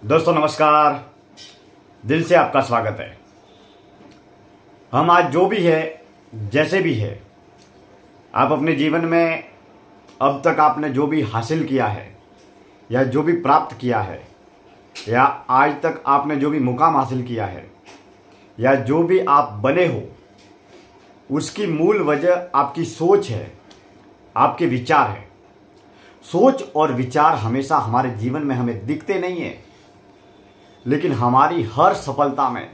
दोस्तों नमस्कार, दिल से आपका स्वागत है। हम आज जो भी है, जैसे भी है, आप अपने जीवन में अब तक आपने जो भी हासिल किया है या जो भी प्राप्त किया है या आज तक आपने जो भी मुकाम हासिल किया है या जो भी आप बने हो, उसकी मूल वजह आपकी सोच है, आपके विचार है। सोच और विचार हमेशा हमारे जीवन में हमें दिखते नहीं है, लेकिन हमारी हर सफलता में,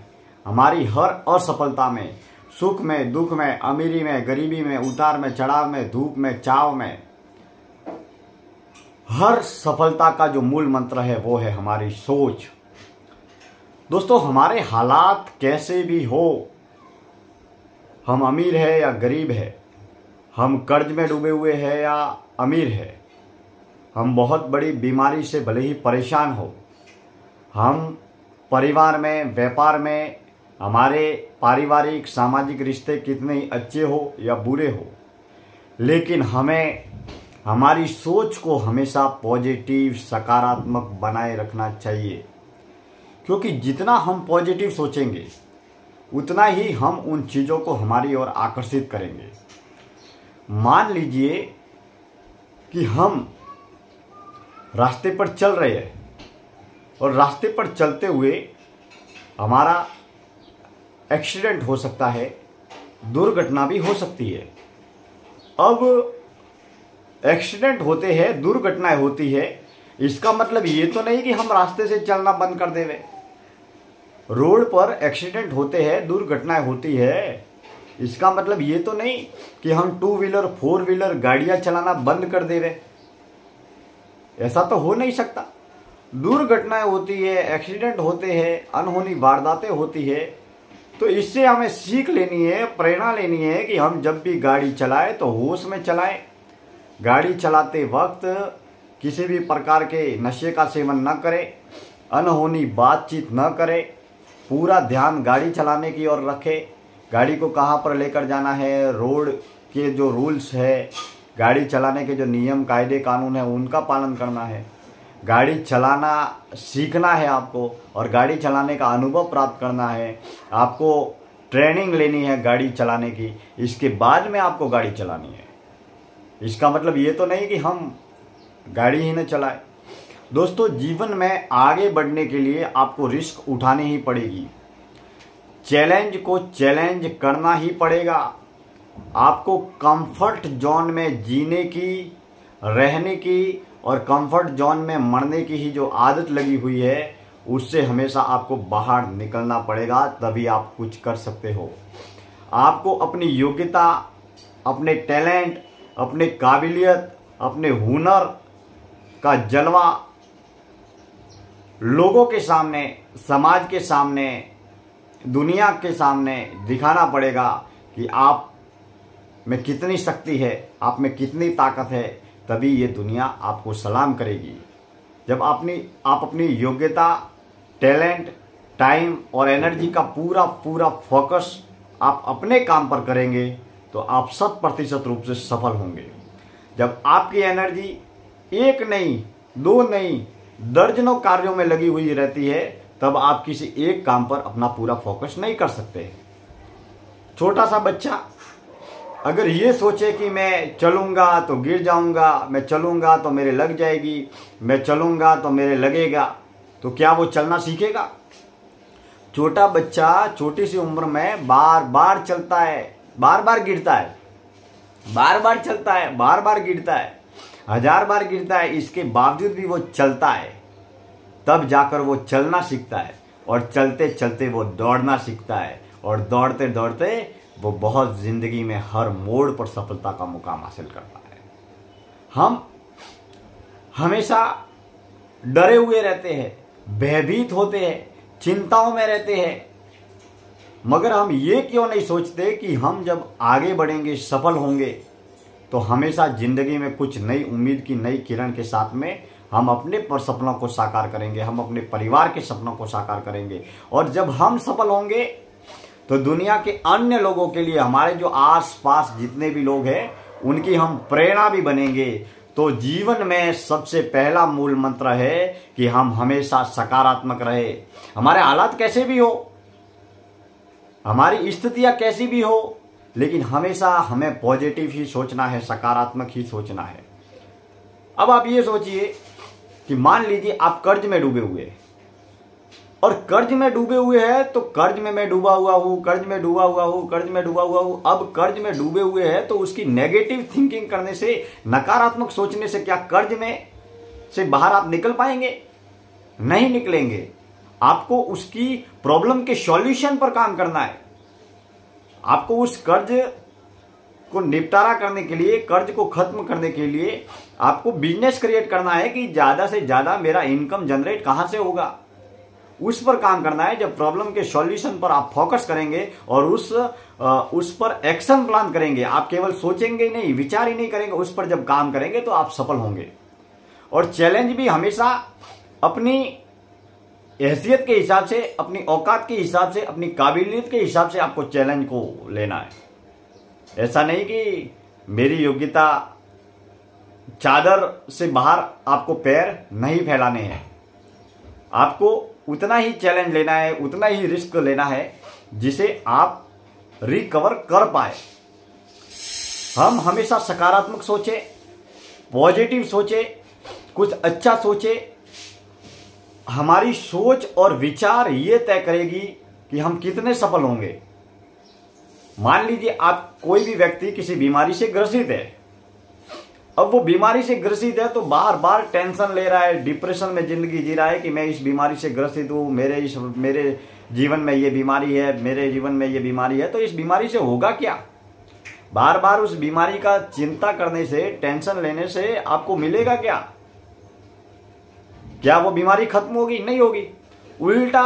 हमारी हर असफलता में, सुख में, दुख में, अमीरी में, गरीबी में, उतार में, चढ़ाव में, धूप में, छाव में, हर सफलता का जो मूल मंत्र है वो है हमारी सोच। दोस्तों, हमारे हालात कैसे भी हो, हम अमीर है या गरीब है, हम कर्ज में डूबे हुए हैं या अमीर है, हम बहुत बड़ी बीमारी से भले ही परेशान हो, हम परिवार में, व्यापार में, हमारे पारिवारिक सामाजिक रिश्ते कितने ही अच्छे हो या बुरे हो, लेकिन हमें हमारी सोच को हमेशा पॉजिटिव, सकारात्मक बनाए रखना चाहिए। क्योंकि जितना हम पॉजिटिव सोचेंगे उतना ही हम उन चीज़ों को हमारी ओर आकर्षित करेंगे। मान लीजिए कि हम रास्ते पर चल रहे हैं और रास्ते पर चलते हुए हमारा एक्सीडेंट हो सकता है, दुर्घटना भी हो सकती है। अब एक्सीडेंट होते हैं, दुर्घटनाएं होती है, इसका मतलब ये तो नहीं कि हम रास्ते से चलना बंद कर देवे। रोड पर एक्सीडेंट होते हैं, दुर्घटनाएं होती है, इसका मतलब ये तो नहीं कि हम 2 व्हीलर 4 व्हीलर गाड़ियां चलाना बंद कर देवे। ऐसा तो हो नहीं सकता। दुर्घटनाएं होती है, एक्सीडेंट होते हैं, अनहोनी वारदातें होती है, तो इससे हमें सीख लेनी है, प्रेरणा लेनी है कि हम जब भी गाड़ी चलाएं तो होश में चलाएं। गाड़ी चलाते वक्त किसी भी प्रकार के नशे का सेवन न करें, अनहोनी बातचीत न करें, पूरा ध्यान गाड़ी चलाने की ओर रखें। गाड़ी को कहाँ पर लेकर जाना है, रोड के जो रूल्स है, गाड़ी चलाने के जो नियम कायदे कानून है, उनका पालन करना है। गाड़ी चलाना सीखना है आपको और गाड़ी चलाने का अनुभव प्राप्त करना है। आपको ट्रेनिंग लेनी है गाड़ी चलाने की, इसके बाद में आपको गाड़ी चलानी है। इसका मतलब ये तो नहीं कि हम गाड़ी ही न चलाएं। दोस्तों, जीवन में आगे बढ़ने के लिए आपको रिस्क उठानी ही पड़ेगी, चैलेंज को चैलेंज करना ही पड़ेगा। आपको कंफर्ट जोन में जीने की, रहने की और कंफर्ट जोन में मरने की ही जो आदत लगी हुई है, उससे हमेशा आपको बाहर निकलना पड़ेगा, तभी आप कुछ कर सकते हो। आपको अपनी योग्यता, अपने टैलेंट, अपने काबिलियत, अपने हुनर का जलवा लोगों के सामने, समाज के सामने, दुनिया के सामने दिखाना पड़ेगा कि आप में कितनी शक्ति है, आप में कितनी ताकत है, तभी ये दुनिया आपको सलाम करेगी। जब आप अपनी योग्यता, टैलेंट, टाइम और एनर्जी का पूरा फोकस आप अपने काम पर करेंगे तो आप 100% रूप से सफल होंगे। जब आपकी एनर्जी एक नहीं, 2 नहीं, दर्जनों कार्यों में लगी हुई रहती है, तब आप किसी एक काम पर अपना पूरा फोकस नहीं कर सकते। छोटा सा बच्चा अगर ये सोचे कि मैं चलूंगा तो गिर जाऊंगा, मैं चलूंगा तो मेरे लग जाएगी, मैं चलूंगा तो मेरे लगेगा, तो क्या वो चलना सीखेगा? छोटा बच्चा छोटी सी उम्र में बार बार चलता है, बार बार गिरता है, बार बार चलता है, बार बार गिरता है, 1000 बार गिरता है, इसके बावजूद भी वो चलता है। तब जाकर वो चलना सीखता है और चलते चलते वो दौड़ना सीखता है और दौड़ते दौड़ते वो बहुत जिंदगी में हर मोड़ पर सफलता का मुकाम हासिल करता है। हम हमेशा डरे हुए रहते हैं, भयभीत होते हैं, चिंताओं में रहते हैं, मगर हम ये क्यों नहीं सोचते कि हम जब आगे बढ़ेंगे, सफल होंगे, तो हमेशा जिंदगी में कुछ नई उम्मीद की नई किरण के साथ में हम अपने सपनों को साकार करेंगे, हम अपने परिवार के सपनों को साकार करेंगे। और जब हम सफल होंगे तो दुनिया के अन्य लोगों के लिए, हमारे जो आस पास जितने भी लोग हैं, उनकी हम प्रेरणा भी बनेंगे। तो जीवन में सबसे पहला मूल मंत्र है कि हम हमेशा सकारात्मक रहे। हमारे हालात कैसे भी हो, हमारी स्थितियां कैसी भी हो, लेकिन हमेशा हमें पॉजिटिव ही सोचना है, सकारात्मक ही सोचना है। अब आप ये सोचिए कि मान लीजिए आप कर्ज में डूबे हुए हैं, और कर्ज में डूबे हुए हैं तो कर्ज में मैं डूबा हुआ हूं, कर्ज में डूबा हुआ हूं, कर्ज में डूबा हुआ हूं। अब कर्ज में डूबे हुए हैं तो उसकी नेगेटिव थिंकिंग करने से, नकारात्मक सोचने से क्या कर्ज में से बाहर आप निकल पाएंगे? नहीं निकलेंगे। आपको उसकी प्रॉब्लम के सॉल्यूशन पर काम करना है। आपको उस कर्ज को निपटारा करने के लिए, कर्ज को खत्म करने के लिए आपको बिजनेस क्रिएट करना है कि ज्यादा से ज्यादा मेरा इनकम जनरेट कहां से होगा, उस पर काम करना है। जब प्रॉब्लम के सॉल्यूशन पर आप फोकस करेंगे और उस पर एक्शन प्लान करेंगे, आप केवल सोचेंगे ही नहीं, विचार ही नहीं करेंगे, उस पर जब काम करेंगे तो आप सफल होंगे। और चैलेंज भी हमेशा अपनी हैसियत के हिसाब से, अपनी औकात के हिसाब से, अपनी काबिलियत के हिसाब से आपको चैलेंज को लेना है। ऐसा नहीं कि मेरी योग्यता चादर से बाहर आपको पैर नहीं फैलाने हैं। आपको उतना ही चैलेंज लेना है, उतना ही रिस्क लेना है जिसे आप रिकवर कर पाए। हम हमेशा सकारात्मक सोचे, पॉजिटिव सोचे, कुछ अच्छा सोचे। हमारी सोच और विचार ये तय करेगी कि हम कितने सफल होंगे। मान लीजिए आप, कोई भी व्यक्ति किसी बीमारी से ग्रसित है। अब वो बीमारी से ग्रसित है तो बार बार टेंशन ले रहा है, डिप्रेशन में जिंदगी जी रहा है कि मैं इस बीमारी से ग्रसित हूं, मेरे जीवन में ये बीमारी है, मेरे जीवन में ये बीमारी है। तो इस बीमारी से होगा क्या? बार बार उस बीमारी का चिंता करने से, टेंशन लेने से आपको मिलेगा क्या? क्या वो बीमारी खत्म होगी? नहीं होगी। उल्टा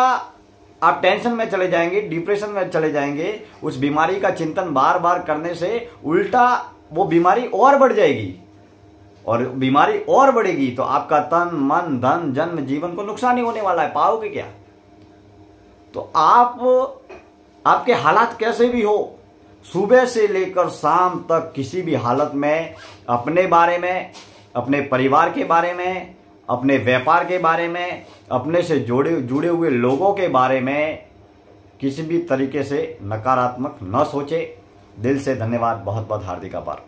आप टेंशन में चले जाएंगे, डिप्रेशन में चले जाएंगे। उस बीमारी का चिंतन बार बार करने से उल्टा वो बीमारी और बढ़ जाएगी, और बीमारी और बढ़ेगी तो आपका तन, मन, धन, जन्म, जीवन को नुकसान ही होने वाला है। पाओगे क्या? तो आपके हालात कैसे भी हो, सुबह से लेकर शाम तक किसी भी हालत में अपने बारे में, अपने परिवार के बारे में, अपने व्यापार के बारे में, अपने से जुड़े हुए लोगों के बारे में किसी भी तरीके से नकारात्मक न सोचे। दिल से धन्यवाद, बहुत बहुत हार्दिक आभार।